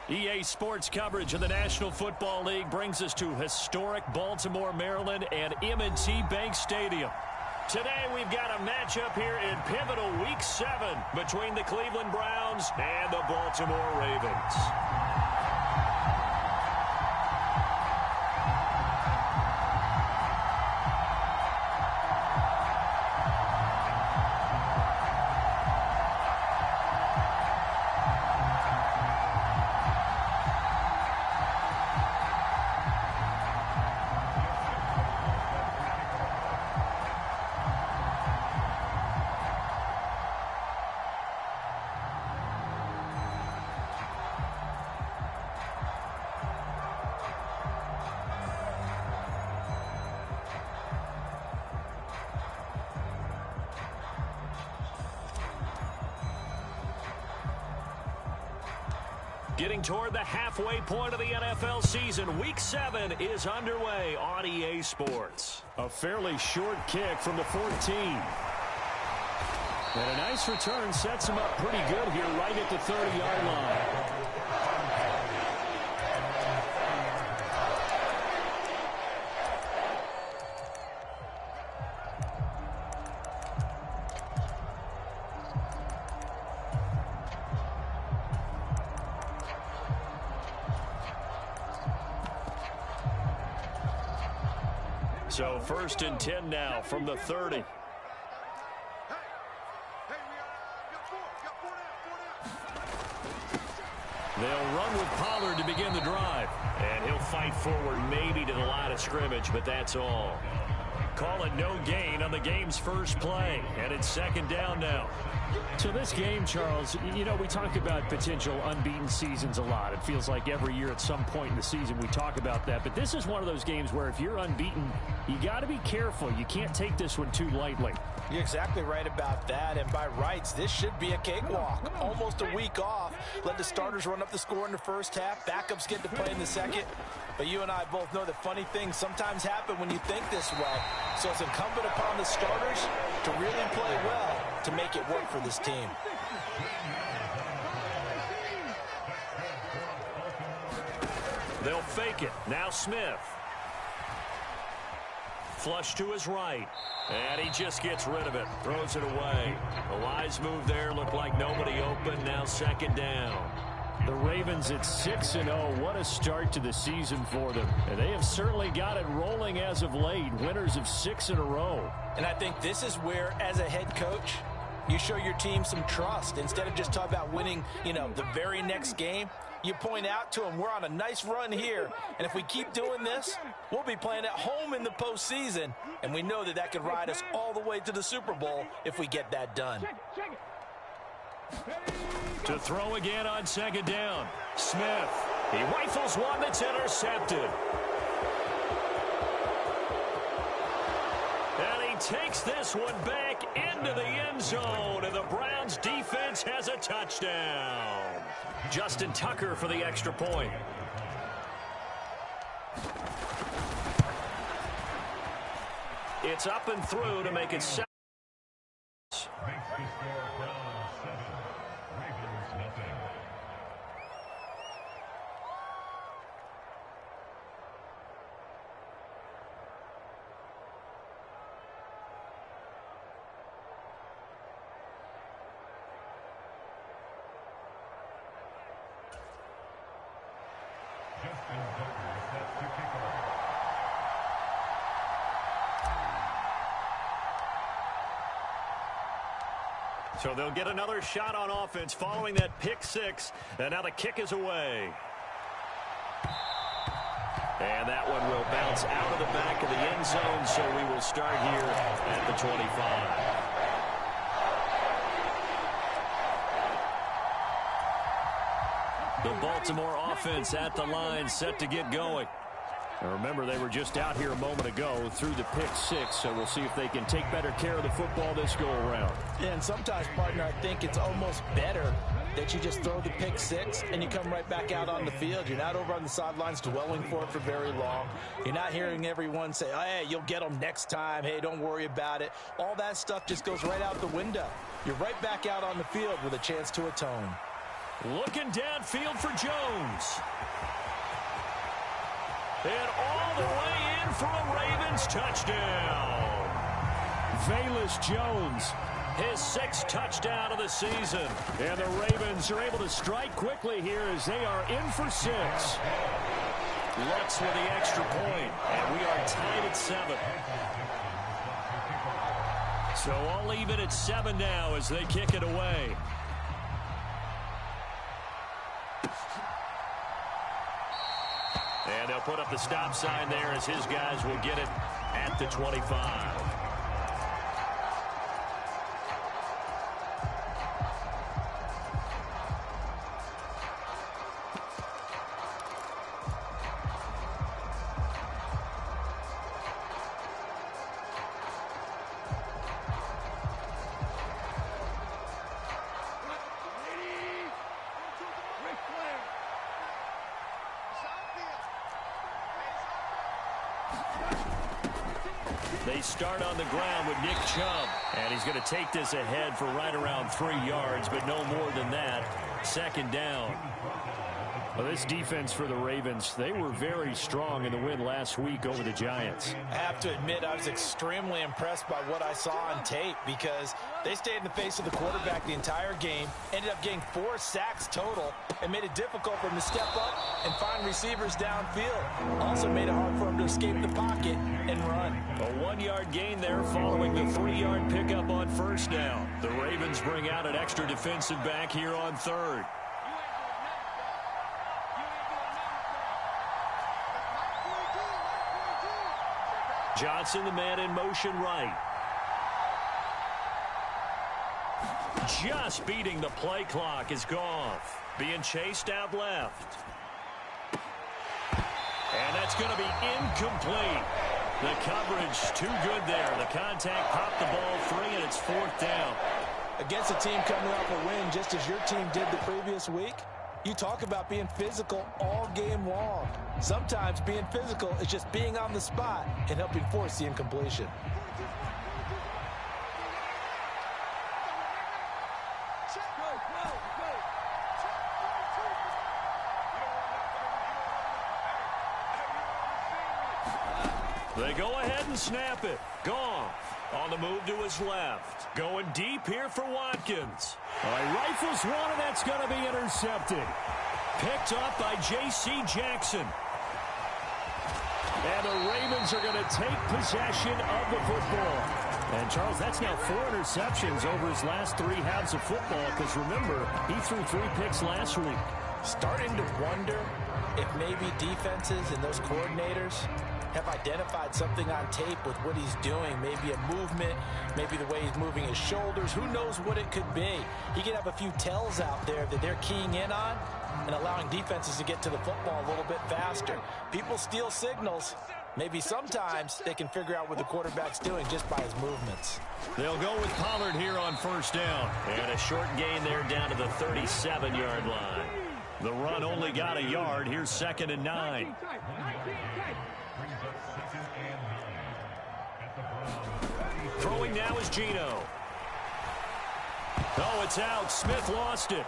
EA Sports coverage of the National Football League brings us to historic Baltimore, Maryland, and M&T Bank Stadium. Today we've got a matchup here in pivotal Week 7 between the Cleveland Browns and the Baltimore Ravens. Getting toward the halfway point of the NFL season, Week 7 is underway on EA Sports. A fairly short kick from the 14. And a nice return sets him up pretty good here right at the 30-yard line. So 1st and 10 now from the 30. They'll run with Pollard to begin the drive. And he'll fight forward maybe to the line of scrimmage, but that's all. Call it no gain on the game's first play. And it's 2nd down now. So this game, Charles, you know, we talk about potential unbeaten seasons a lot. It feels like every year at some point in the season we talk about that. But this is one of those games where if you're unbeaten, you got to be careful. You can't take this one too lightly. You're exactly right about that. And by rights, this should be a cakewalk. Almost a week off. Let the starters run up the score in the first half. Backups get to play in the second. But you and I both know that funny things sometimes happen when you think this way. So it's incumbent upon the starters to really play well to make it work for this team. They'll fake it. Now Smith. Flush to his right. And he just gets rid of it. Throws it away. A wise move there. Looked like nobody open. Now 2nd down. The Ravens at 6-0. What a start to the season for them. And they have certainly got it rolling as of late. Winners of 6 in a row. And I think this is where, as a head coach, you show your team some trust. Instead of just talking about winning, the very next game, you point out to them, we're on a nice run here. And if we keep doing this, we'll be playing at home in the postseason. And we know that that could ride us all the way to the Super Bowl if we get that done. To throw again on 2nd down. Smith. He rifles one that's intercepted. And he takes this one back into the end zone. And the Browns defense has a touchdown. Justin Tucker for the extra point. It's up and through to make it 7. So they'll get another shot on offense following that pick 6. And now the kick is away. And that one will bounce out of the back of the end zone. So we will start here at the 25. The Baltimore offense at the line, set to get going. Now remember, they were just out here a moment ago through the pick 6, so we'll see if they can take better care of the football this go-around. And sometimes, partner, I think it's almost better that you just throw the pick 6 and you come right back out on the field. You're not over on the sidelines dwelling for it for very long. You're not hearing everyone say, oh, hey, you'll get them next time. Hey, don't worry about it. All that stuff just goes right out the window. You're right back out on the field with a chance to atone. Looking downfield for Jones. And all the way in for a Ravens touchdown. Velus Jones, his 6th touchdown of the season. And the Ravens are able to strike quickly here as they are in for 6. Lutz with the extra point, and we are tied at 7. So I'll leave it at 7 now as they kick it away. And they'll put up the stop sign there as his guys will get it at the 25. They start on the ground with Nick Chubb. And he's going to take this ahead for right around 3 yards, but no more than that. 2nd down. Well, this defense for the Ravens, they were very strong in the win last week over the Giants. I have to admit, I was extremely impressed by what I saw on tape because they stayed in the face of the quarterback the entire game, ended up getting 4 sacks total, and made it difficult for him to step up and find receivers downfield. Also made it hard for him to escape the pocket and run. A 1-yard gain there following the 3-yard pickup on 1st down. The Ravens bring out an extra defensive back here on 3rd. Johnson, the man in motion right. Just beating the play clock is Goff. Being chased out left. And that's going to be incomplete. The coverage too good there. The contact popped the ball free, and it's 4th down. Against a team coming off a win just as your team did the previous week, you talk about being physical all game long. Sometimes being physical is just being on the spot and helping force the incompletion. They go ahead and snap it. Goff on the move to his left. Going deep here for Watkins. Rifles one, and that's going to be intercepted. Picked up by J.C. Jackson. And the Ravens are going to take possession of the football. And, Charles, that's now 4 interceptions over his last 3 halves of football because, remember, he threw 3 picks last week. Starting to wonder if maybe defenses and those coordinators have identified something on tape with what he's doing. Maybe a movement, maybe the way he's moving his shoulders. Who knows what it could be? He could have a few tells out there that they're keying in on and allowing defenses to get to the football a little bit faster. People steal signals. Maybe sometimes they can figure out what the quarterback's doing just by his movements. They'll go with Pollard here on 1st down. And a short gain there down to the 37-yard line. The run only got a yard. Here's 2nd and 9. Throwing now is Geno. Oh, it's out. Smith lost it.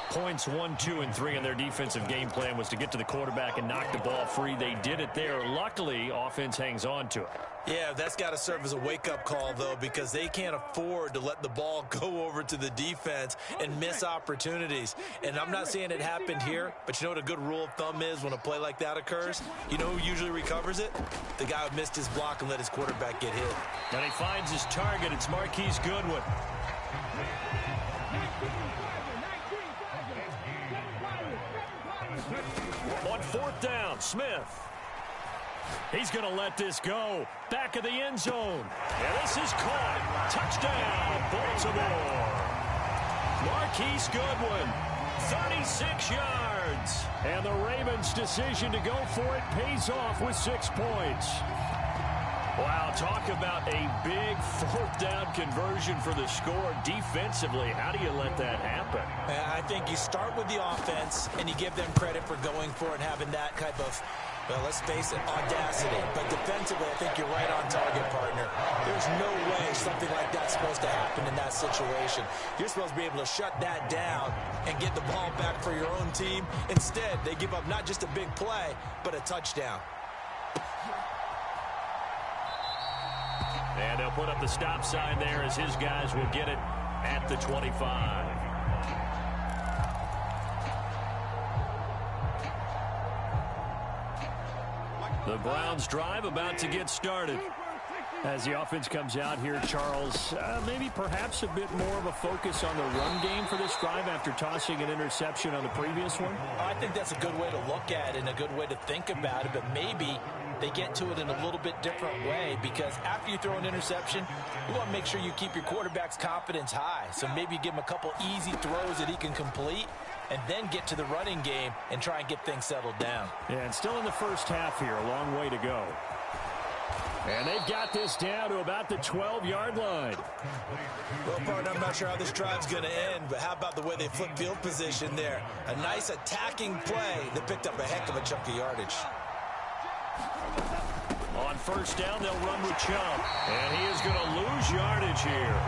Points 1, 2, and 3 in their defensive game plan was to get to the quarterback and knock the ball free. They did it there. Luckily, offense hangs on to it. Yeah, that's got to serve as a wake-up call, though, because they can't afford to let the ball go over to the defense and miss opportunities. And I'm not saying it happened here, but you know what a good rule of thumb is when a play like that occurs? You know who usually recovers it? The guy who missed his block and let his quarterback get hit. And he finds his target. It's Marquise Goodwin. On 4th down, Smith. He's going to let this go. Back of the end zone. And this is caught. Touchdown, Baltimore. Marquise Goodwin, 36 yards. And the Ravens' decision to go for it pays off with 6 points. Wow, talk about a big 4th down conversion for the score. Defensively, how do you let that happen? I think you start with the offense, and you give them credit for going for it and having that type of, well, let's face it, audacity. But defensively, I think you're right on target, partner. There's no way something like that's supposed to happen in that situation. You're supposed to be able to shut that down and get the ball back for your own team. Instead, they give up not just a big play, but a touchdown. And they'll put up the stop sign there as his guys will get it at the 25. The Browns drive about to get started. As the offense comes out here, Charles, maybe perhaps a bit more of a focus on the run game for this drive after tossing an interception on the previous one? I think that's a good way to look at it and a good way to think about it, but maybe they get to it in a little bit different way, because after you throw an interception, you want to make sure you keep your quarterback's confidence high. So maybe you give him a couple easy throws that he can complete and then get to the running game and try and get things settled down. Yeah, and still in the first half here, a long way to go. And they've got this down to about the 12-yard line. Well, partner, I'm not sure how this drive's going to end, but how about the way they flip field position there? A nice attacking play that picked up a heck of a chunk of yardage. On first down, they'll run with Chubb. And he is going to lose yardage here.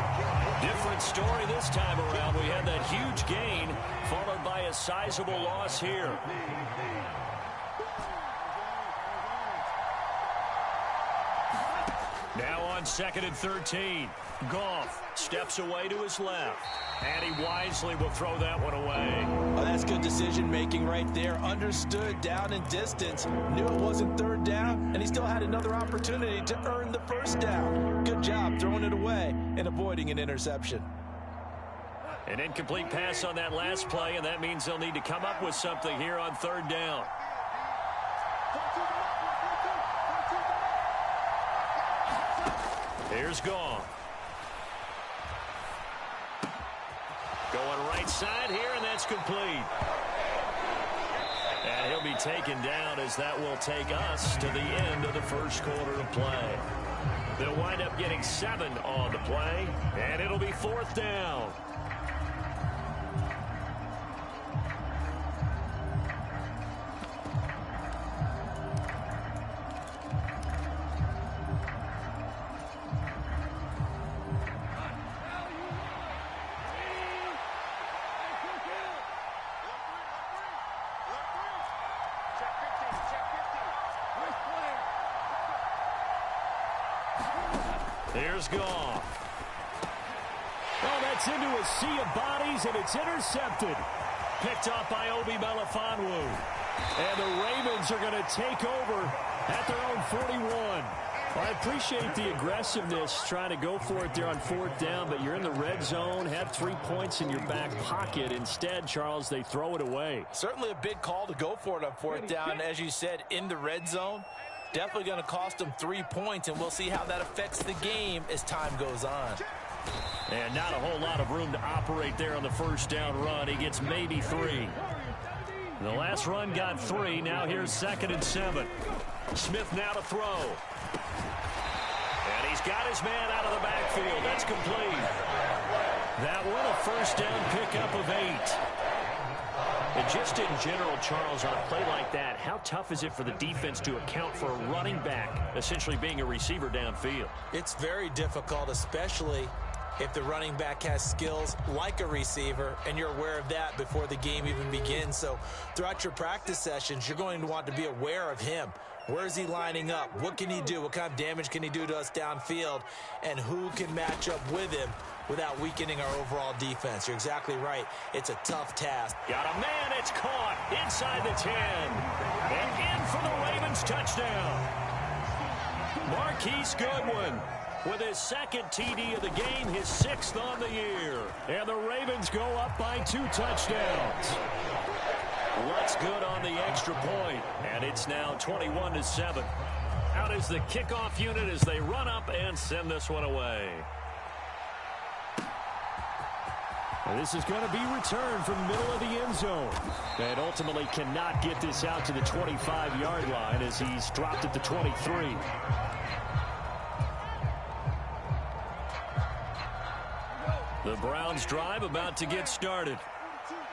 Different story this time around. We had that huge gain, followed by a sizable loss here. Now on 2nd and 13. Goff steps away to his left. And he wisely will throw that one away. Oh, that's good decision-making right there. Understood down and distance. Knew it wasn't third down, and he still had another opportunity to earn the first down. Good job throwing it away and avoiding an interception. An incomplete pass on that last play, and that means they'll need to come up with something here on third down. Here's Goff. Going right side here, and that's complete. And he'll be taken down as that will take us to the end of the first quarter of play. They'll wind up getting 7 on the play, and it'll be 4th down. Here's Goff. Oh, that's into a sea of bodies, and it's intercepted. Picked off by Obi Melifonwu. And the Ravens are going to take over at their own 41. Well, I appreciate the aggressiveness, trying to go for it there on 4th down, but you're in the red zone, have 3 points in your back pocket. Instead, Charles, they throw it away. Certainly a big call to go for it on 4th down, as you said, in the red zone. Definitely going to cost them 3 points, and we'll see how that affects the game as time goes on. And not a whole lot of room to operate there on the first down run. He gets maybe 3. The last run got 3. Now here's 2nd and 7. Smith now to throw. And he's got his man out of the backfield. That's complete. That one a first down pickup of 8. And just in general, Charles, on a play like that, how tough is it for the defense to account for a running back essentially being a receiver downfield? It's very difficult, especially if the running back has skills like a receiver, and you're aware of that before the game even begins. So throughout your practice sessions, you're going to want to be aware of him. Where is he lining up? What can he do? What kind of damage can he do to us downfield? And who can match up with him without weakening our overall defense? You're exactly right. It's a tough task. Got a man. It's caught inside the 10. And in for the Ravens touchdown. Marquise Goodwin with his 2nd TD of the game, his 6th on the year. And the Ravens go up by 2 touchdowns. What's good on the extra point, and it's now 21-7. Out is the kickoff unit as they run up and send this one away. And this is going to be returned from the middle of the end zone. And ultimately cannot get this out to the 25-yard line as he's dropped at the 23. The Browns drive about to get started.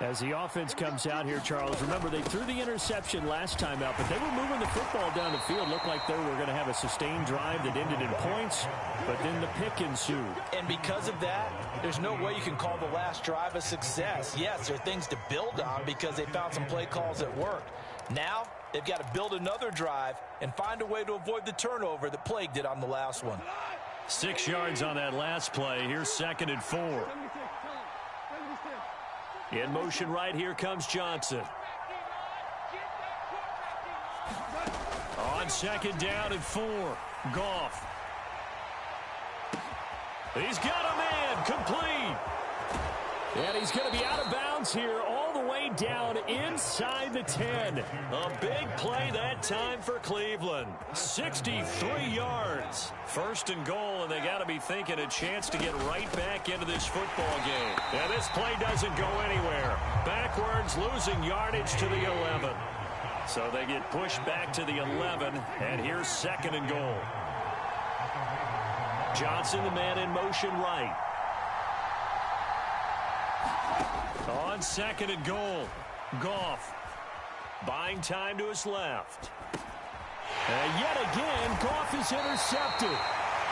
As the offense comes out here, Charles, remember they threw the interception last time out, but they were moving the football down the field. Looked like they were going to have a sustained drive that ended in points, but then the pick ensued. And because of that, there's no way you can call the last drive a success. Yes, there are things to build on because they found some play calls that worked. Now, they've got to build another drive and find a way to avoid the turnover that plagued it on the last one. 6 yards on that last play. Here's 2nd and 4. In motion right here comes Johnson. On 2nd down and 4. Goff. He's got a man. Complete. And he's going to be out of bounds here all the way down inside the 10. A big play that time for Cleveland. 63 yards. 1st and goal, and they got to be thinking a chance to get right back into this football game. And this play doesn't go anywhere. Backwards, losing yardage to the 11. So they get pushed back to the 11, and here's 2nd and goal. Johnson, the man in motion right. On 2nd and goal, Goff buying time to his left. And yet again, Goff is intercepted.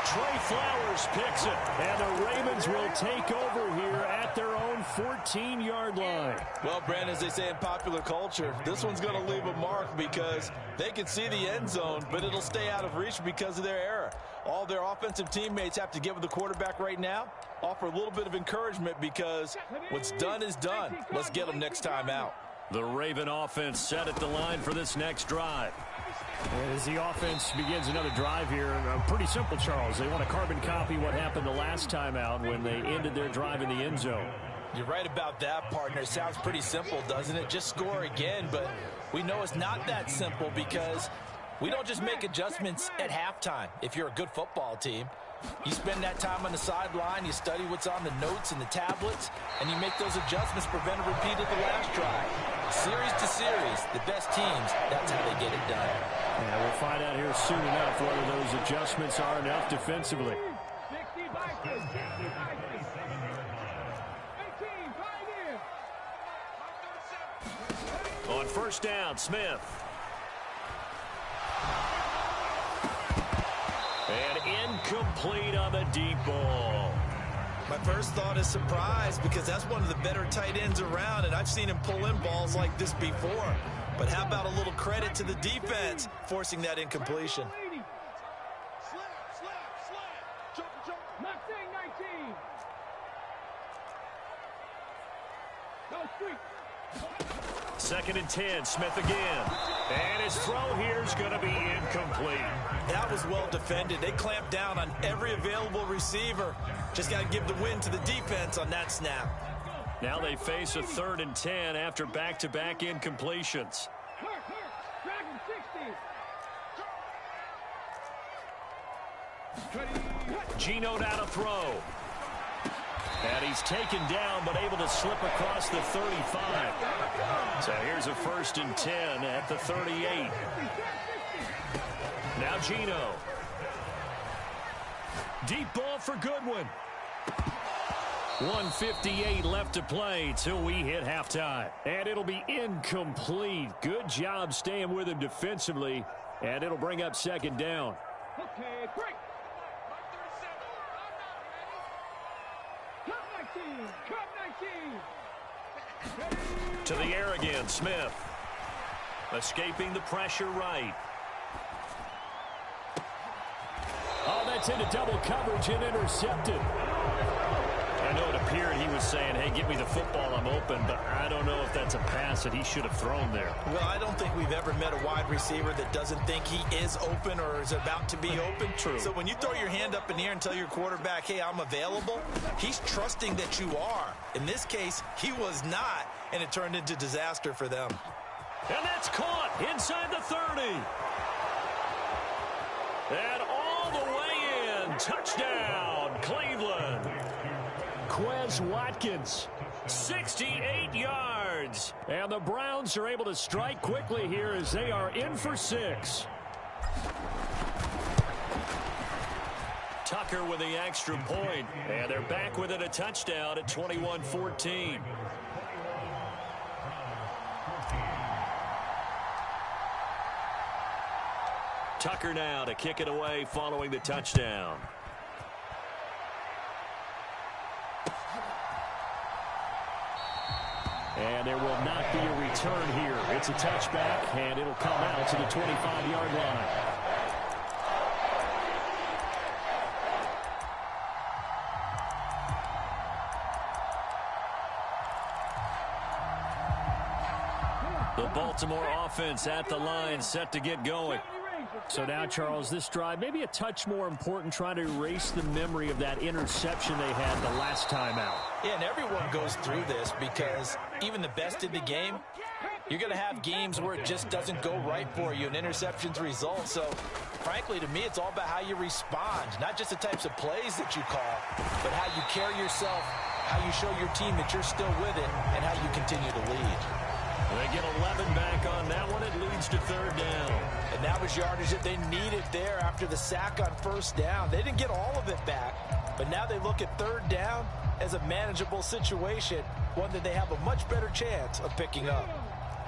Trey Flowers picks it, and the Ravens will take over here at their own 14-yard line. Well, Brandon, as they say in popular culture, this one's going to leave a mark because they can see the end zone, but it'll stay out of reach because of their error. All their offensive teammates have to get with the quarterback right now, offer a little bit of encouragement because what's done is done. Let's get them next time out. The Raven offense set at the line for this next drive. And as the offense begins another drive here, pretty simple, Charles. They want to carbon copy what happened the last time out when they ended their drive in the end zone. You're right about that, partner. It sounds pretty simple, doesn't it? Just score again, but we know it's not that simple because we don't just make adjustments at halftime if you're a good football team. You spend that time on the sideline, you study what's on the notes and the tablets, and you make those adjustments, prevent a repeat of the last drive. Series to series, the best teams, that's how they get it done. Yeah, we'll find out here soon enough whether those adjustments are enough defensively. On 1st down, Smith. And incomplete on the deep ball. My first thought is surprise because that's one of the better tight ends around, and I've seen him pull in balls like this before. But how about a little credit to the defense forcing that incompletion? Second and 10, Smith again. And his throw here is going to be incomplete. That was well defended. They clamped down on every available receiver. Just got to give the win to the defense on that snap. Now they face a 3rd and 10 after back-to-back incompletions. Geno down to throw. And he's taken down, but able to slip across the 35. So here's a 1st and 10 at the 38. Now Geno. Deep ball for Goodwin. 1:58 left to play till we hit halftime. And it'll be incomplete. Good job staying with him defensively. And it'll bring up 2nd down. Okay, break. To the air again, Smith. Escaping the pressure right. Oh, that's into double coverage and intercepted. I know it appeared he was saying, hey, give me the football, I'm open, but I don't know if that's a pass that he should have thrown there. Well, I don't think we've ever met a wide receiver that doesn't think he is open or is about to be open. True. So when you throw your hand up in the air and tell your quarterback, hey, I'm available, he's trusting that you are. In this case, he was not, and it turned into disaster for them. And that's caught inside the 30. And all the way in. Touchdown, Cleveland. Quez Watkins. 68 yards. And the Browns are able to strike quickly here as they are in for 6. Tucker with the extra point. And they're back within a touchdown at 21-14. Tucker now to kick it away following the touchdown. And there will not be a return here. It's a touchback, and it'll come out to the 25-yard line. The Baltimore offense at the line, set to get going. So now, Charles, this drive maybe a touch more important, trying to erase the memory of that interception they had the last time out. Yeah, and everyone goes through this because even the best in the game, you're going to have games where it just doesn't go right for you and interceptions result. So, frankly, to me, it's all about how you respond, not just the types of plays that you call, but how you carry yourself, how you show your team that you're still with it, and how you continue to lead. They get 11 back on that one. It leads to third down. And that was yardage that they needed there after the sack on first down. They didn't get all of it back, but now they look at third down as a manageable situation, one that they have a much better chance of picking up.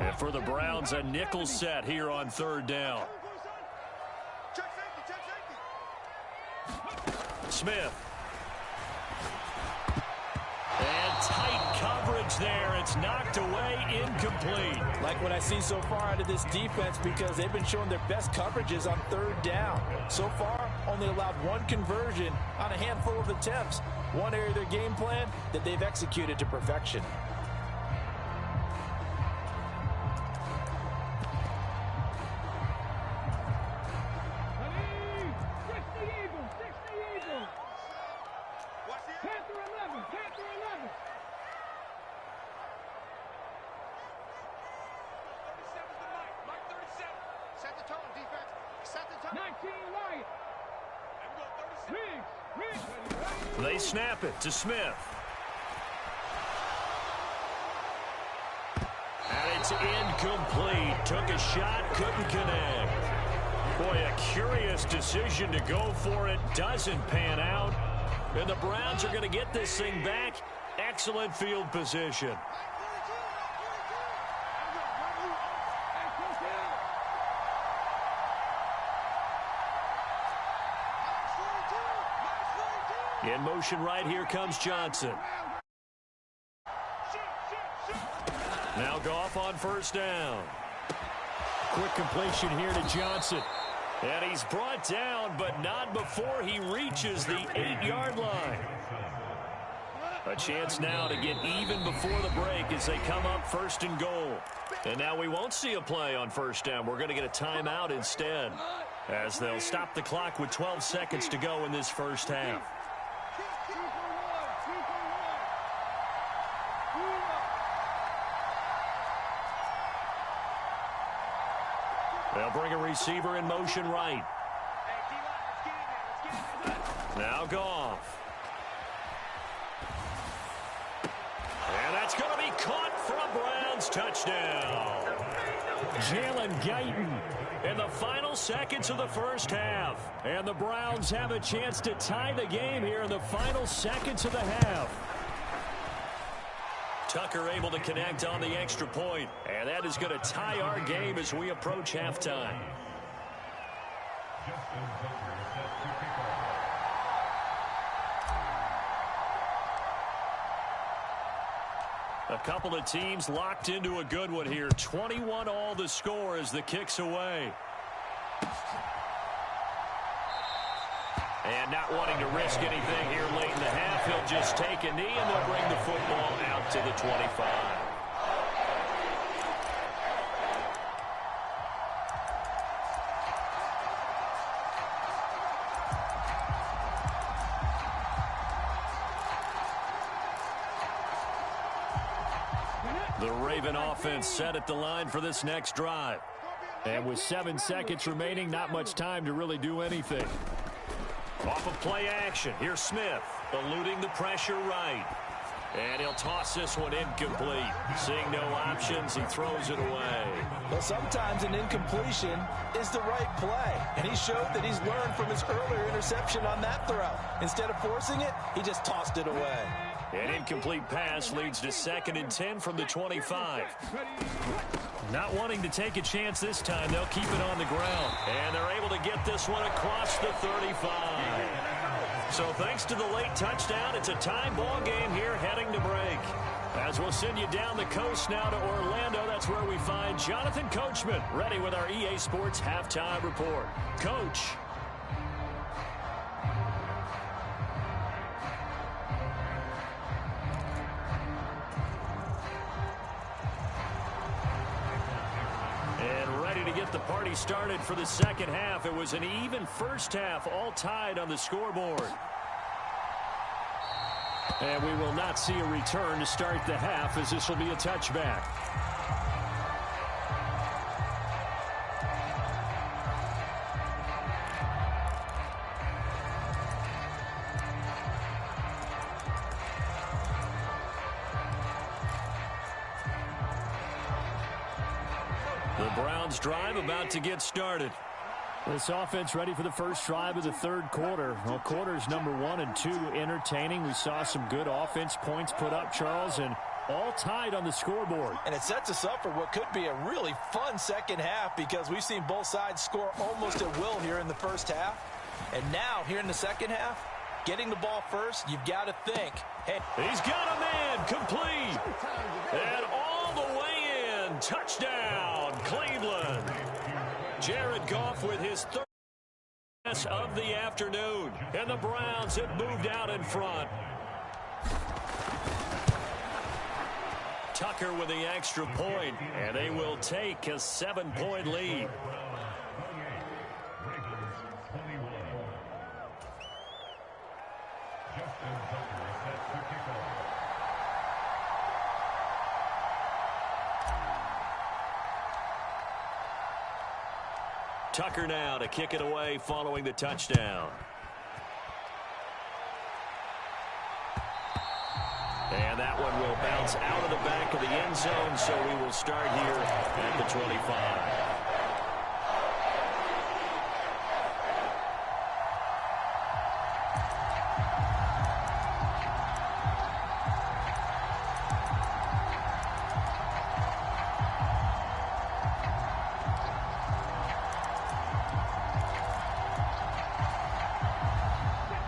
And for the Browns, a nickel set here on third down. Smith. And tight coverage there. It's knocked away, incomplete. Like what I see so far out of this defense, because they've been showing their best coverages on third down. So far, only allowed one conversion on a handful of attempts. One area of their game plan that they've executed to perfection. They snap it to Smith. And it's incomplete. Took a shot, couldn't connect. Boy, a curious decision to go for it. Doesn't pan out. And the Browns are going to get this thing back. Excellent field position. In motion right, here comes Johnson. Now Goff on first down. Quick completion here to Johnson. And he's brought down, but not before he reaches the 8-yard line. A chance now to get even before the break as they come up first and goal. And now we won't see a play on first down. We're going to get a timeout instead, as they'll stop the clock with 12 seconds to go in this first half. They'll bring a receiver in motion right. Now Goff. And that's going to be caught for a Browns touchdown. Jalen Guyton In the final seconds of the first half. And the Browns have a chance to tie the game here in the final seconds of the half. Tucker able to connect on the extra point. And that is going to tie our game as we approach halftime. A couple of teams locked into a good one here. 21 all the score as the kick's away. And not wanting to risk anything here late in the half, he'll just take a knee and they'll bring the football out to the 25. The Raven offense set at the line for this next drive. And with 7 seconds remaining, not much time to really do anything. Off of play action, here's Smith, eluding the pressure right. And he'll toss this one incomplete. Seeing no options, he throws it away. Well, sometimes an incompletion is the right play. And he showed that he's learned from his earlier interception on that throw. Instead of forcing it, he just tossed it away. An incomplete pass leads to 2nd and 10 from the 25. Not wanting to take a chance this time, they'll keep it on the ground. And they're able to get this one across the 35. So thanks to the late touchdown, it's a tie ball game here heading to break. As we'll send you down the coast now to Orlando, that's where we find Jonathan Coachman ready with our EA Sports Halftime Report. Coach. The party started for the second half. It was an even first half, all tied on the scoreboard. And we will not see a return to start the half, as this will be a touchback. Drive about to get started. This offense ready for the first drive of the third quarter. Well, quarters number 1 and 2 entertaining. We saw some good offense points put up, Charles, and all tied on the scoreboard. And it sets us up for what could be a really fun second half, because we've seen both sides score almost at will here in the first half. And now, here in the second half, getting the ball first, you've got to think, hey. He's got a man, complete. And all the way in, touchdown, Cleveland. Jared Goff with his third pass of the afternoon. And the Browns have moved out in front. Tucker with the extra point, and they will take a 7-point lead. Tucker now to kick it away following the touchdown. And that one will bounce out of the back of the end zone, so we will start here at the 25.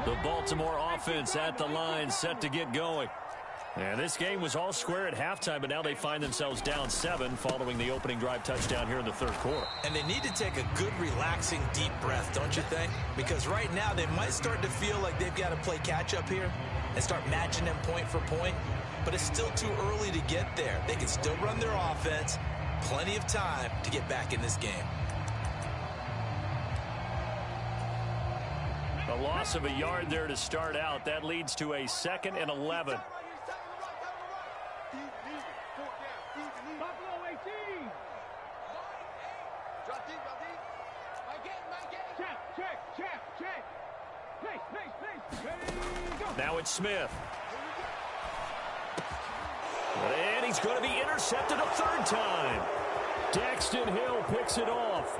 The Baltimore offense at the line, set to get going. And this game was all square at halftime, but now they find themselves down 7 following the opening drive touchdown here in the third quarter. And they need to take a good, relaxing, deep breath, don't you think? Because right now they might start to feel like they've got to play catch-up here and start matching them point for point. But it's still too early to get there. They can still run their offense. Plenty of time to get back in this game. A loss of a yard there to start out. That leads to a 2nd and 11. Now it's Smith. And he's going to be intercepted a third time. Daxton Hill picks it off.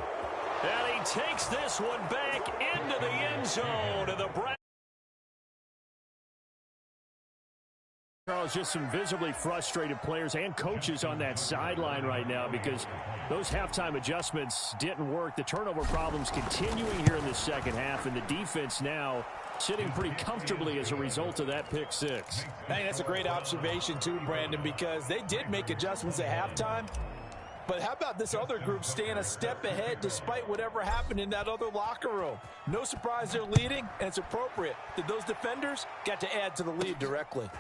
And he takes this one back into the end zone. And the Browns. Charles, just some visibly frustrated players and coaches on that sideline right now because those halftime adjustments didn't work. The turnover problems continuing here in the second half, and the defense now sitting pretty comfortably as a result of that pick six. I think that's a great observation too, Brandon, because they did make adjustments at halftime. But how about this other group staying a step ahead despite whatever happened in that other locker room? No surprise they're leading, and it's appropriate that those defenders got to add to the lead directly.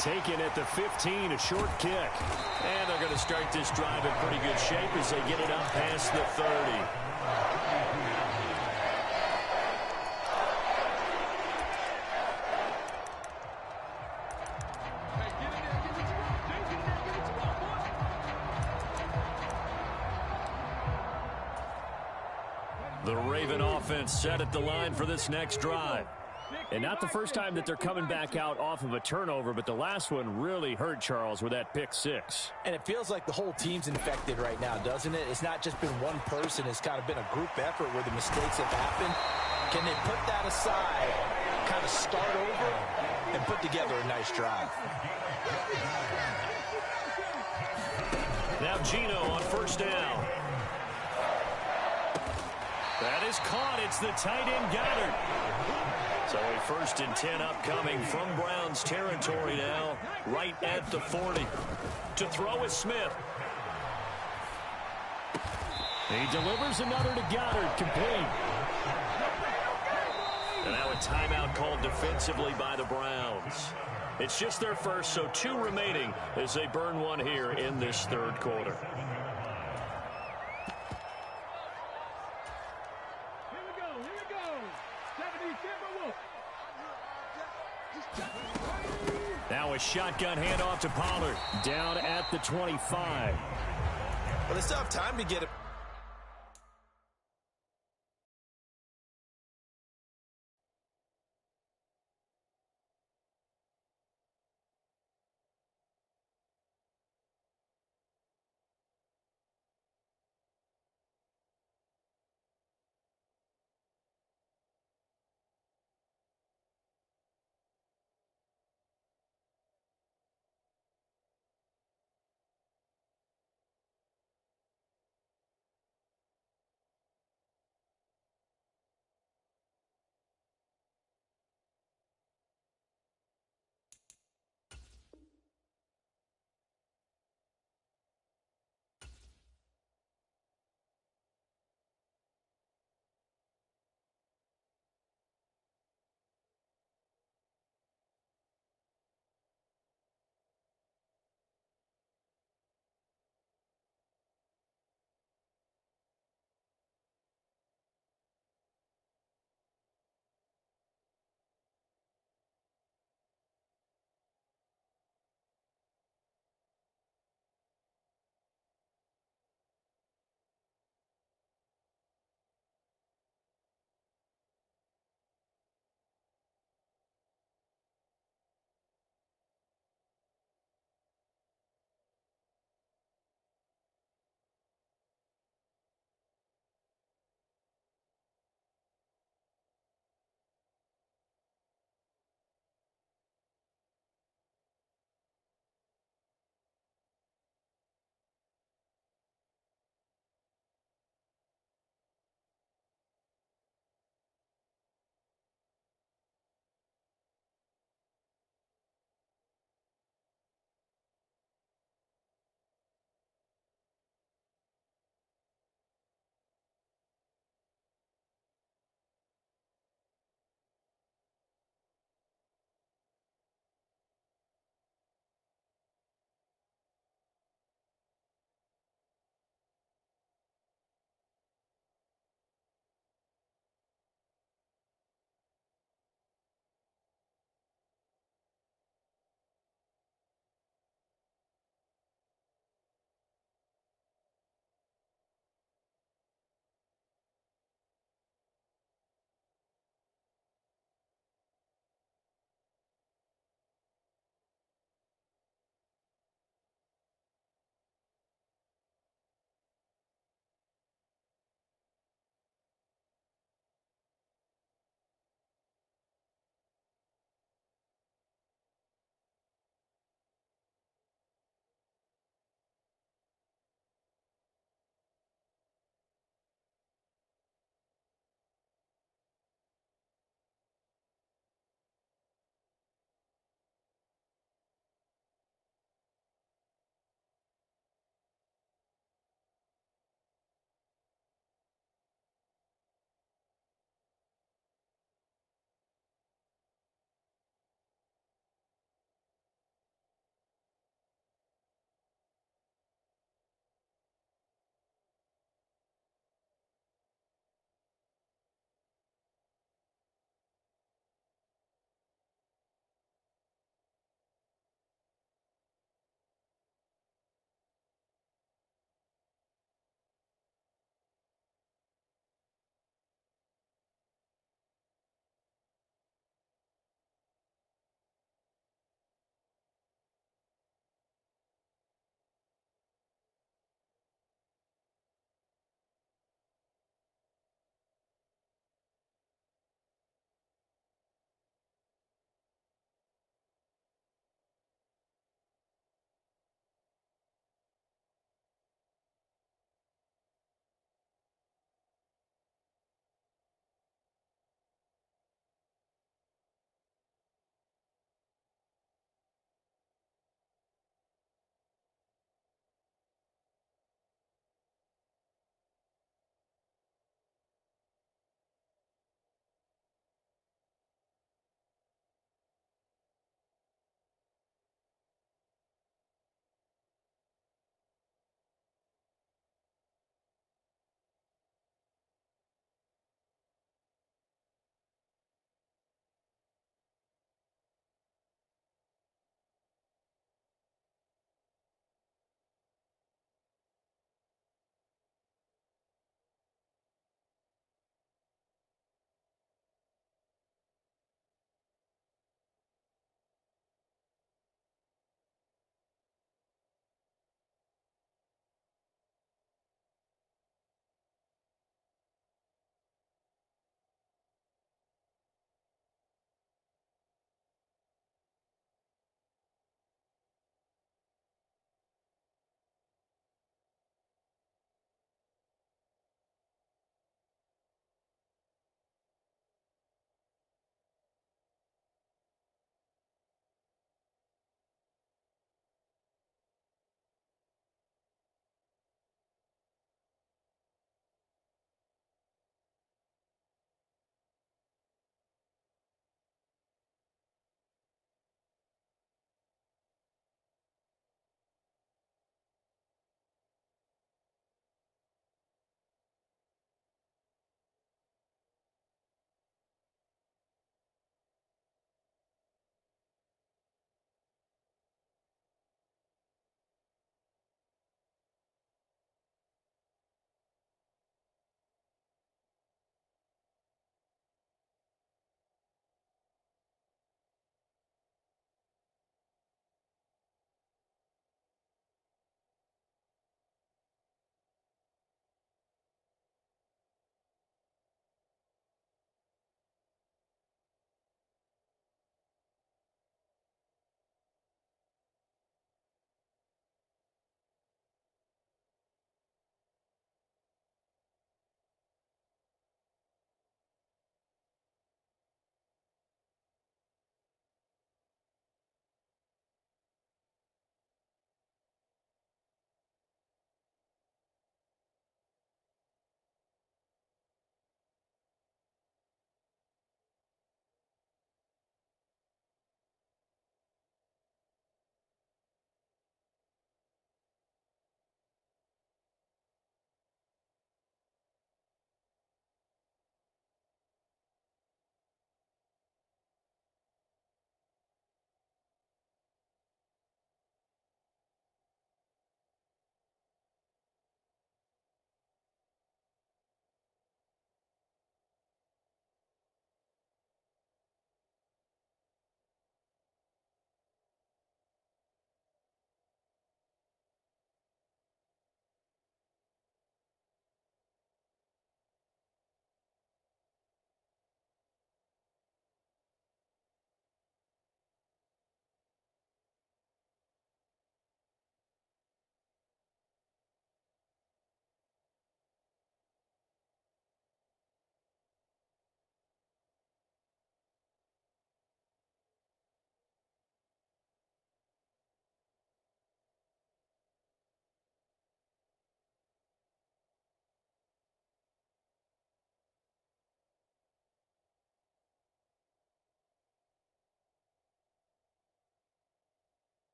Taken at the 15, a short kick. And they're going to start this drive in pretty good shape as they get it up past the 30. The Raven offense set at the line for this next drive. And not the first time that they're coming back out off of a turnover, but the last one really hurt, Charles, with that pick six. And it feels like the whole team's infected right now, doesn't it? It's not just been one person. It's kind of been a group effort where the mistakes have happened. Can they put that aside, kind of start over, and put together a nice drive. Now Gino on first down. That is caught. It's the tight end Goddard. So a 1st and 10 upcoming from Browns territory now, right at the 40. To throw is Smith. He delivers another to Goddard, complete. And now a timeout called defensively by the Browns. It's just their first, so 2 remaining as they burn one here in this 3rd quarter. Now a shotgun handoff to Pollard. Down at the 25. But they still have time to get it.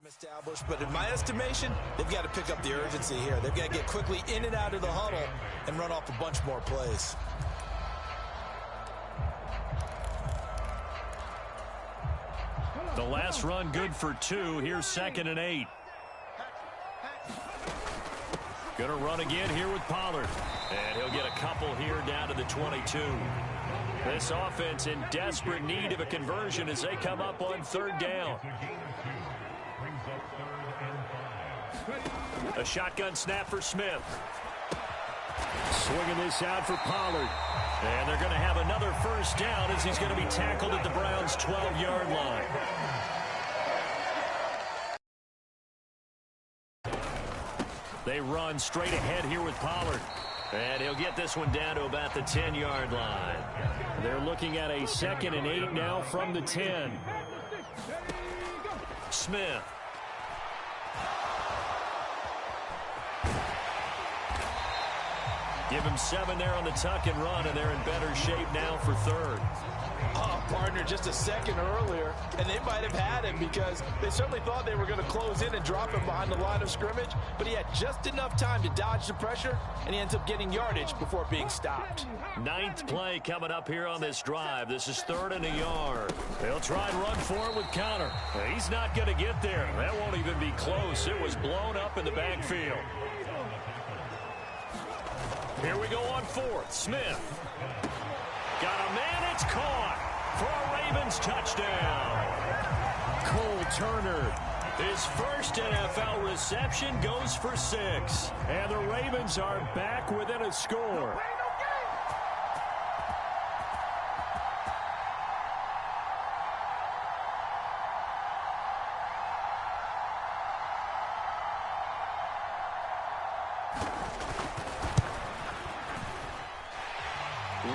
Established, but in my estimation, they've got to pick up the urgency here. They've got to get quickly in and out of the huddle and run off a bunch more plays. The last run good for 2. Here's 2nd and 8. Gonna run again here with Pollard. And he'll get a couple here down to the 22. This offense in desperate need of a conversion as they come up on 3rd down. A shotgun snap for Smith. Swinging this out for Pollard. And they're going to have another 1st down as he's going to be tackled at the Browns' 12-yard line. They run straight ahead here with Pollard. And he'll get this one down to about the 10-yard line. They're looking at a 2nd and 8 now from the 10. Smith. Give him 7 there on the tuck and run, and they're in better shape now for 3rd. Oh, partner, just a second earlier, and they might have had him because they certainly thought they were going to close in and drop him behind the line of scrimmage, but he had just enough time to dodge the pressure, and he ends up getting yardage before being stopped. 9th play coming up here on this drive. This is 3rd and a yard. They'll try and run for it with Connor. He's not going to get there. That won't even be close. It was blown up in the backfield. Here we go on 4th. Smith. Got a man. It's caught for a Ravens touchdown. Cole Turner. His first NFL reception goes for 6. And the Ravens are back within a score.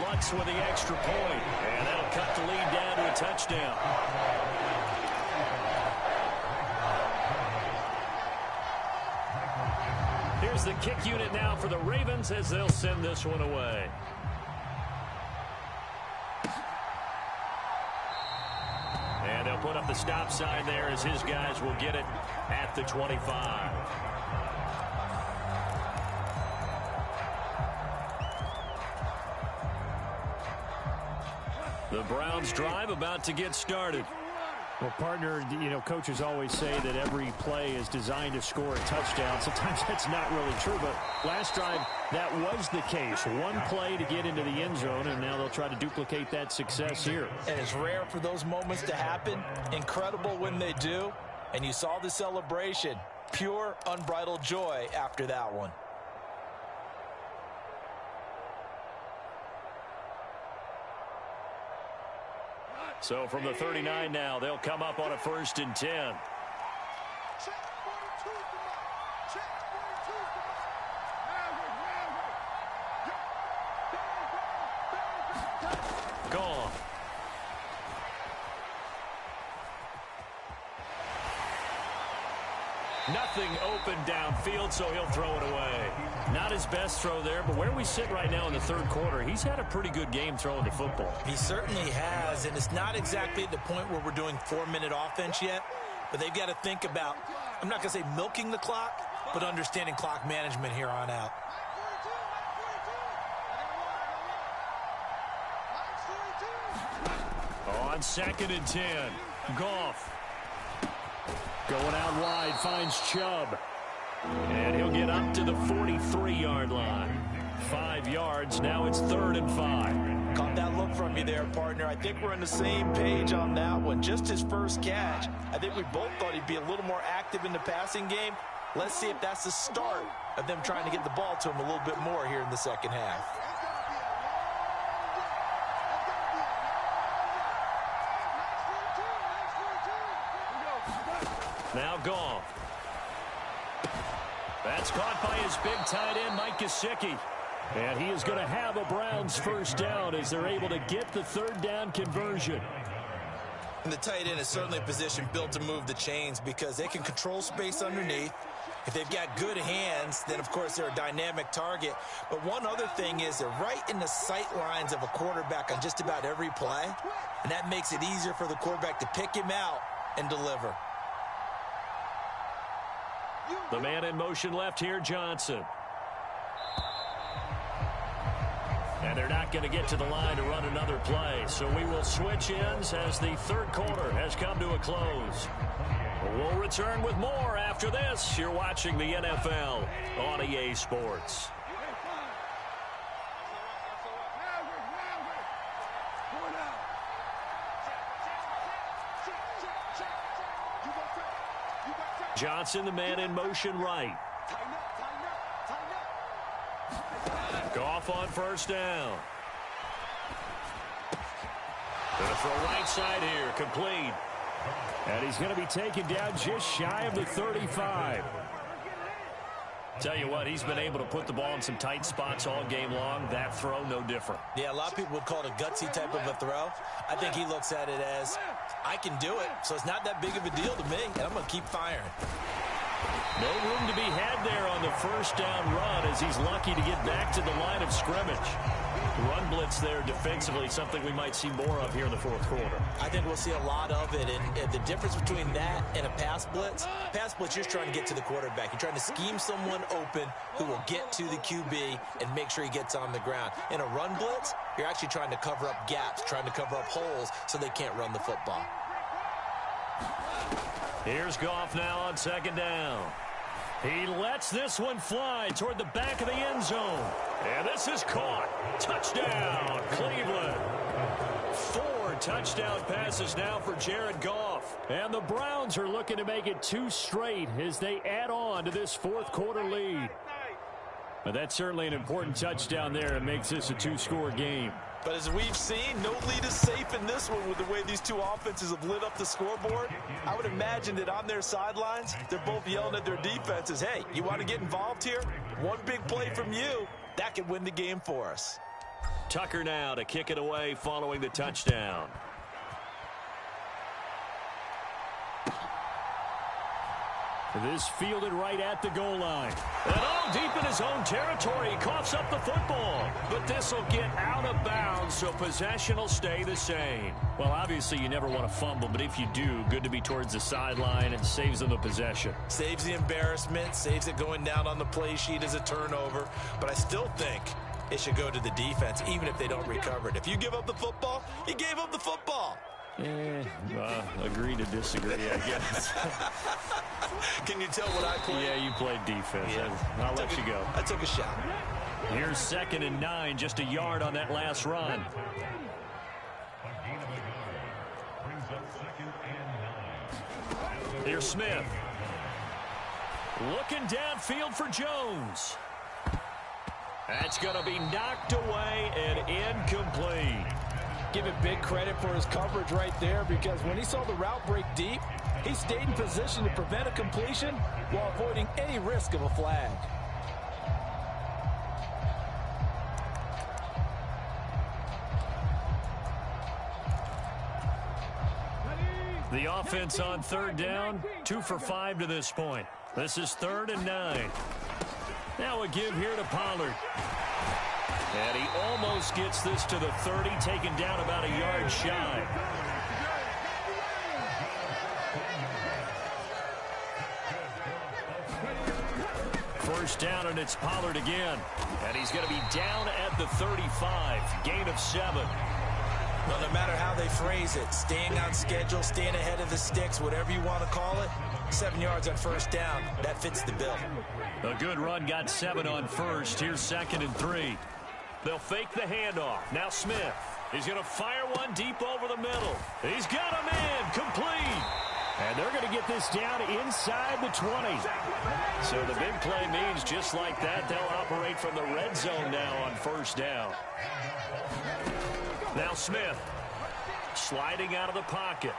Lutz with the extra point, and that'll cut the lead down to a touchdown. Here's the kick unit now for the Ravens as they'll send this one away. And they'll put up the stop sign there as his guys will get it at the 25. The Browns drive about to get started. Well, partner, you know, coaches always say that every play is designed to score a touchdown. Sometimes that's not really true, but last drive, that was the case. One play to get into the end zone, and now they'll try to duplicate that success here. And it's rare for those moments to happen. Incredible when they do. And you saw the celebration. Pure, unbridled joy after that one. So from the 39 now, they'll come up on a 1st and 10. Gone. Nothing open downfield, so he'll throw it away. Not his best throw there, but where we sit right now in the 3rd quarter, he's had a pretty good game throwing the football. He certainly has, and it's not exactly at the point where we're doing 4-minute offense yet, but they've got to think about, I'm not going to say milking the clock, but understanding clock management here on out. On 2nd and 10, Goff. Going out wide, finds Chubb. And he'll get up to the 43-yard line. 5 yards, now it's 3rd and 5. Caught that look from you there, partner. I think we're on the same page on that one. Just his first catch. I think we both thought he'd be a little more active in the passing game. Let's see if that's the start of them trying to get the ball to him a little bit more here in the second half. Now Goff. That's caught by his big tight end, Mike Gesicki. And he is going to have a Browns 1st down as they're able to get the 3rd down conversion. And the tight end is certainly a position built to move the chains because they can control space underneath. If they've got good hands, then, of course, they're a dynamic target. But one other thing is they're right in the sight lines of a quarterback on just about every play. And that makes it easier for the quarterback to pick him out and deliver. The man in motion left here, Johnson. And they're not going to get to the line to run another play. So we will switch ends as the third quarter has come to a close. We'll return with more after this. You're watching the NFL on EA Sports. Johnson, the man in motion right. Goff on first down. Gonna throw right side here, complete. And he's going to be taken down just shy of the 35. Tell you what, he's been able to put the ball in some tight spots all game long. That throw, no different. Yeah, a lot of people would call it a gutsy type of a throw. I think he looks at it as, I can do it, so it's not that big of a deal to me, and I'm going to keep firing. No room to be had there on the first down run as he's lucky to get back to the line of scrimmage. Run blitz there defensively, something we might see more of here in the fourth quarter. I think we'll see a lot of it, and the difference between that and a pass blitz, you're trying to get to the quarterback. You're trying to scheme someone open who will get to the QB and make sure he gets on the ground. In a run blitz, you're actually trying to cover up gaps, trying to cover up holes so they can't run the football. Here's Goff now on second down. He lets this one fly toward the back of the end zone. And this is caught. Touchdown, Cleveland. 4 touchdown passes now for Jared Goff. And the Browns are looking to make it 2 straight as they add on to this fourth quarter lead. But that's certainly an important touchdown there. It makes this a 2-score game. But as we've seen, no lead is safe in this one with the way these two offenses have lit up the scoreboard. I would imagine that on their sidelines, they're both yelling at their defenses, hey, you want to get involved here? One big play from you, that could win the game for us. Tucker now to kick it away following the touchdown. This fielded right at the goal line. And all deep in his own territory. He coughs up the football. But this will get out of bounds, so possession will stay the same. Well, obviously you never want to fumble, but if you do, good to be towards the sideline and saves them the possession. Saves the embarrassment, saves it going down on the play sheet as a turnover. But I still think it should go to the defense, even if they don't recover it. If you give up the football, you gave up the football. Agree to disagree, I guess. Can you tell what I played? Yeah, you played defense. Yeah. I'll let you go. I took a shot. Here's 2nd and 9, just a yard on that last run. Here's Smith. Looking downfield for Jones. That's going to be knocked away and incomplete. Give him big credit for his coverage right there, because when he saw the route break deep, he stayed in position to prevent a completion while avoiding any risk of a flag. The offense on 3rd down, 2 for 5 to this point. This is 3rd and 9. Now a give here to Pollard. And he almost gets this to the 30, taken down about a yard shy. First down, and it's Pollard again. And he's going to be down at the 35. Gain of 7. Well, no matter how they phrase it, staying on schedule, staying ahead of the sticks, whatever you want to call it, 7 yards on first down, that fits the bill. A good run, got 7 on first. Here's 2nd and 3. They'll fake the handoff. Now Smith. He's going to fire one deep over the middle. He's got him in. Complete. And they're going to get this down inside the 20. So the big play means just like that, they'll operate from the red zone now on first down. Now Smith sliding out of the pocket.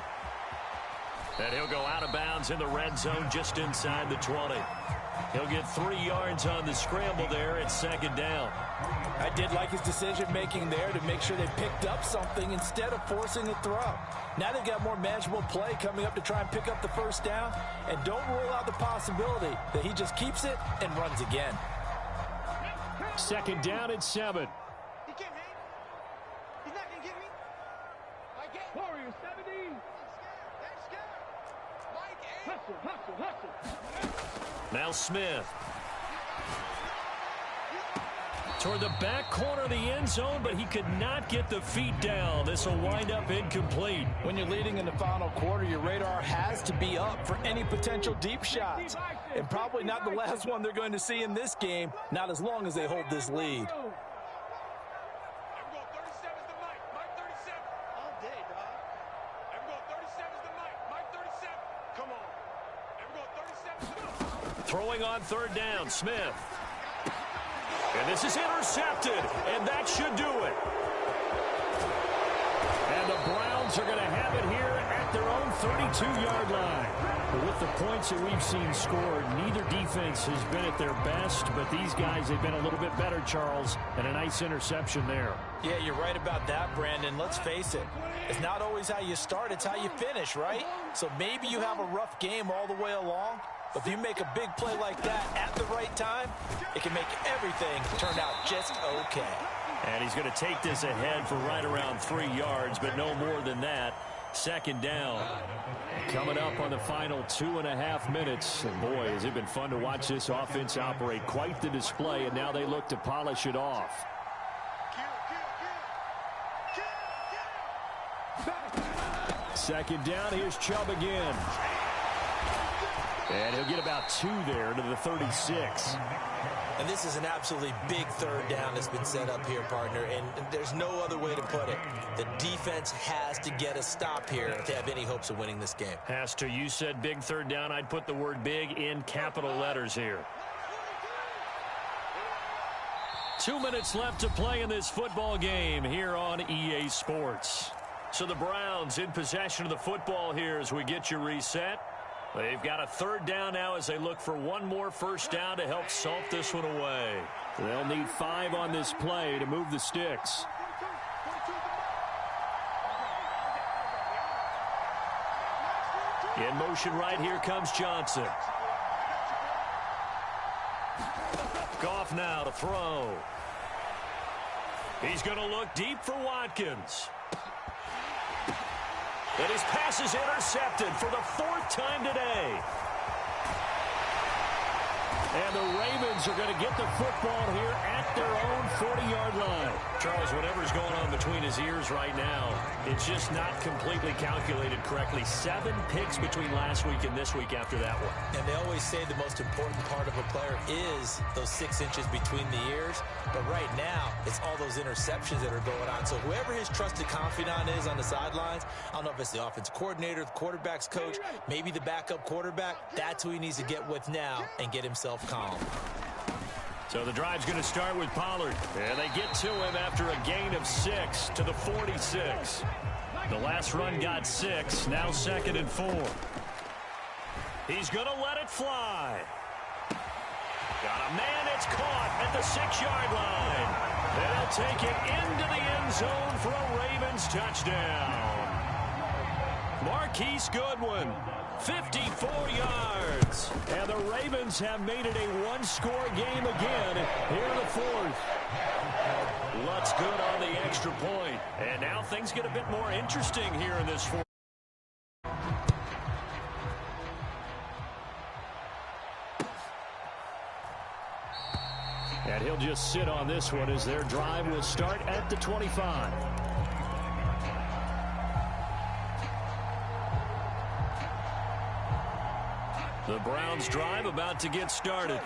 And he'll go out of bounds in the red zone just inside the 20. He'll get 3 yards on the scramble there at 2nd down. I did like his decision-making there to make sure they picked up something instead of forcing a throw. Now they've got more manageable play coming up to try and pick up the first down, and don't rule out the possibility that he just keeps it and runs again. 2nd down and 7. He can't hang. He's not going to get me. Mike A. Warrior 70. They're scared. Mike A. Hustle, hustle, hustle. Now Smith. Toward the back corner of the end zone, but he could not get the feet down. This will wind up incomplete. When you're leading in the final quarter, your radar has to be up for any potential deep shots. And probably not the last one they're going to see in this game, not as long as they hold this lead. Throwing on third down, Smith. And this is intercepted, and that should do it. And the Browns are going to have it here at their own 32-yard line. But with the points that we've seen scored, neither defense has been at their best, but these guys have been a little bit better, Charles, and a nice interception there. Yeah, you're right about that, Brandon. Let's face it. It's not always how you start, it's how you finish, right? So maybe you have a rough game all the way along, but if you make a big play like that at the right time, it can make everything turn out just okay. And he's going to take this ahead for right around 3 yards, but no more than that. Second down. Coming up on the final 2.5 minutes. And boy, has it been fun to watch this offense operate. Quite the display, and now they look to polish it off. Second down, here's Chubb again. And he'll get about 2 there to the 36. And this is an absolutely big third down that's been set up here, partner, and there's no other way to put it. The defense has to get a stop here if they have any hopes of winning this game. Has to. You said big third down. I'd put the word big in capital letters here. 2 minutes left to play in this football game here on EA Sports. So the Browns in possession of the football here as we get you reset. They've got a third down now as they look for one more first down to help salt this one away. They'll need 5 on this play to move the sticks. In motion right, here comes Johnson. Goff now to throw. He's going to look deep for Watkins. And his pass is intercepted for the 4th time today. And the Ravens are going to get the football here at their own 40-yard line. Charles, whatever's going on between his ears right now, it's just not completely calculated correctly. 7 picks between last week and this week after that one. And they always say the most important part of a player is those 6 inches between the ears. But right now, it's all those interceptions that are going on. So whoever his trusted confidant is on the sidelines, I don't know if it's the offensive coordinator, the quarterback's coach, maybe the backup quarterback, that's who he needs to get with now and get himself calm. So the drive's going to start with Pollard. And they get to him after a gain of 6 to the 46. The last run got 6, now 2nd and 4. He's going to let it fly. Got a man that's caught at the 6-yard line. They'll take it into the end zone for a Ravens touchdown. Marquise Goodwin, 54 yards. And the Ravens have made it a one-score game again here in the 4th. Lutz good on the extra point. And now things get a bit more interesting here in this 4th. And he'll just sit on this one as their drive will start at the 25. The Browns drive about to get started.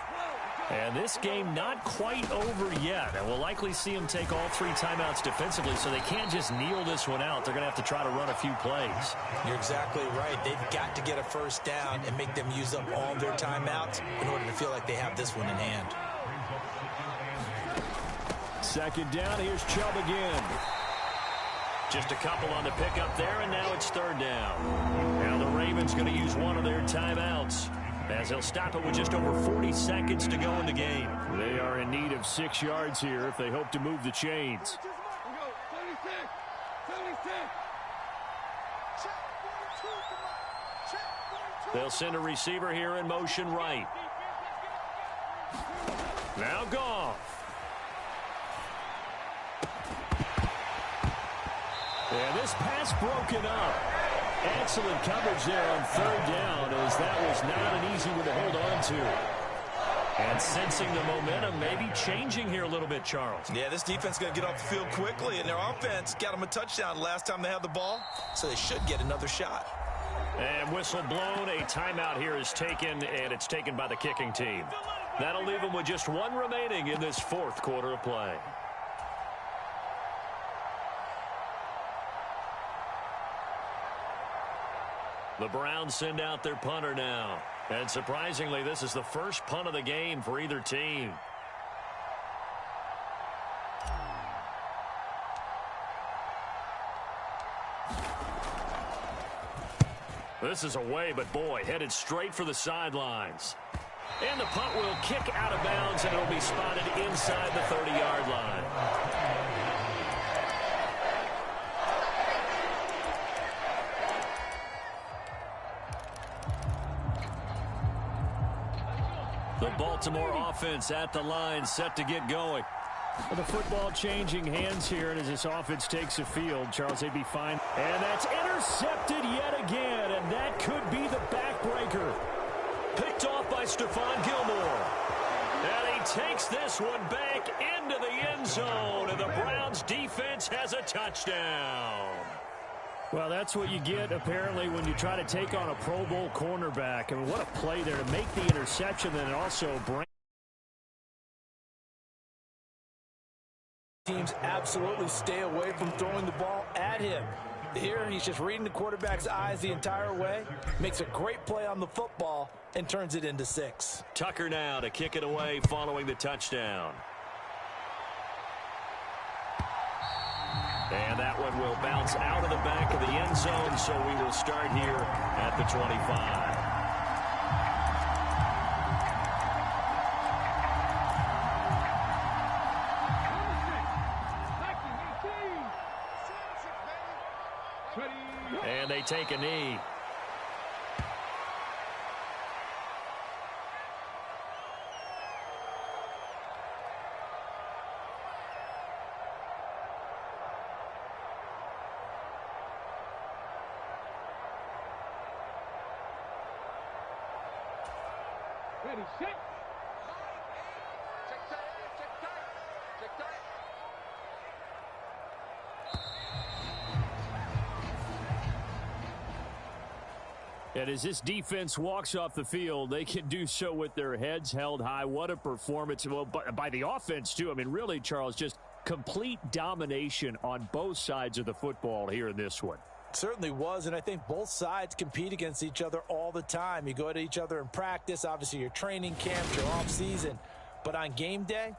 And this game not quite over yet. And we'll likely see them take all 3 timeouts defensively, so they can't just kneel this one out. They're going to have to try to run a few plays. You're exactly right. They've got to get a first down and make them use up all their timeouts in order to feel like they have this one in hand. Second down, here's Chubb again. Just a couple on the pickup there, and now it's 3rd down. Now the Ravens going to use one of their timeouts, as they'll stop it with just over 40 seconds to go in the game. They are in need of 6 yards here if they hope to move the chains. They'll send a receiver here in motion right. Now Goff. And this pass broken up. Excellent coverage there on 3rd down, as that was not an easy one to hold on to. And sensing the momentum maybe changing here a little bit, Charles. Yeah, this defense is going to get off the field quickly, and their offense got them a touchdown last time they had the ball, so they should get another shot. And whistle blown. A timeout here is taken, and it's taken by the kicking team. That'll leave them with just one remaining in this fourth quarter of play. The Browns send out their punter now. And surprisingly, this is the first punt of the game for either team. This is away, but boy, headed straight for the sidelines. And the punt will kick out of bounds, and it'll be spotted inside the 30-yard line. The Baltimore offense at the line, set to get going. Well, the football changing hands here, and as this offense takes the field, Charles, they'd be fine. And that's intercepted yet again, and that could be the backbreaker. Picked off by Stephon Gilmore. And he takes this one back into the end zone, and the Browns defense has a touchdown. Well, that's what you get, apparently, when you try to take on a Pro Bowl cornerback. I mean, what a play there to make the interception and also bring. Teams absolutely stay away from throwing the ball at him. Here, he's just reading the quarterback's eyes the entire way, makes a great play on the football, and turns it into 6. Tucker now to kick it away following the touchdown. And that one will bounce out of the back of the end zone, so we will start here at the 25. And they take a knee. Ready, set. Check tight, check tight, check tight. And as this defense walks off the field, they can do so with their heads held high. What a performance. Well, by the offense, too. I mean, really, Charles, just complete domination on both sides of the football here in this one. Certainly was, and I think both sides compete against each other all the time. You go at each other in practice, obviously your training camps, your off-season. But on game day,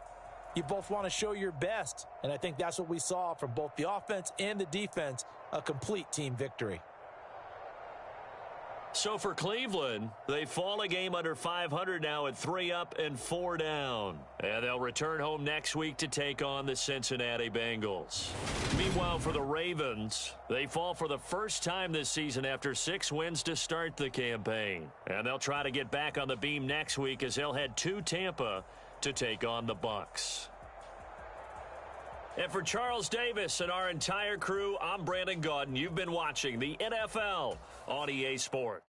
you both want to show your best. And I think that's what we saw from both the offense and the defense, a complete team victory. So for Cleveland, they fall a game under 500 now at 3 up and 4 down. And they'll return home next week to take on the Cincinnati Bengals. Meanwhile, for the Ravens, they fall for the first time this season after 6 wins to start the campaign. And they'll try to get back on the beam next week as they'll head to Tampa to take on the Bucs. And for Charles Davis and our entire crew, I'm Brandon Gaudin. You've been watching the NFL on EA Sports.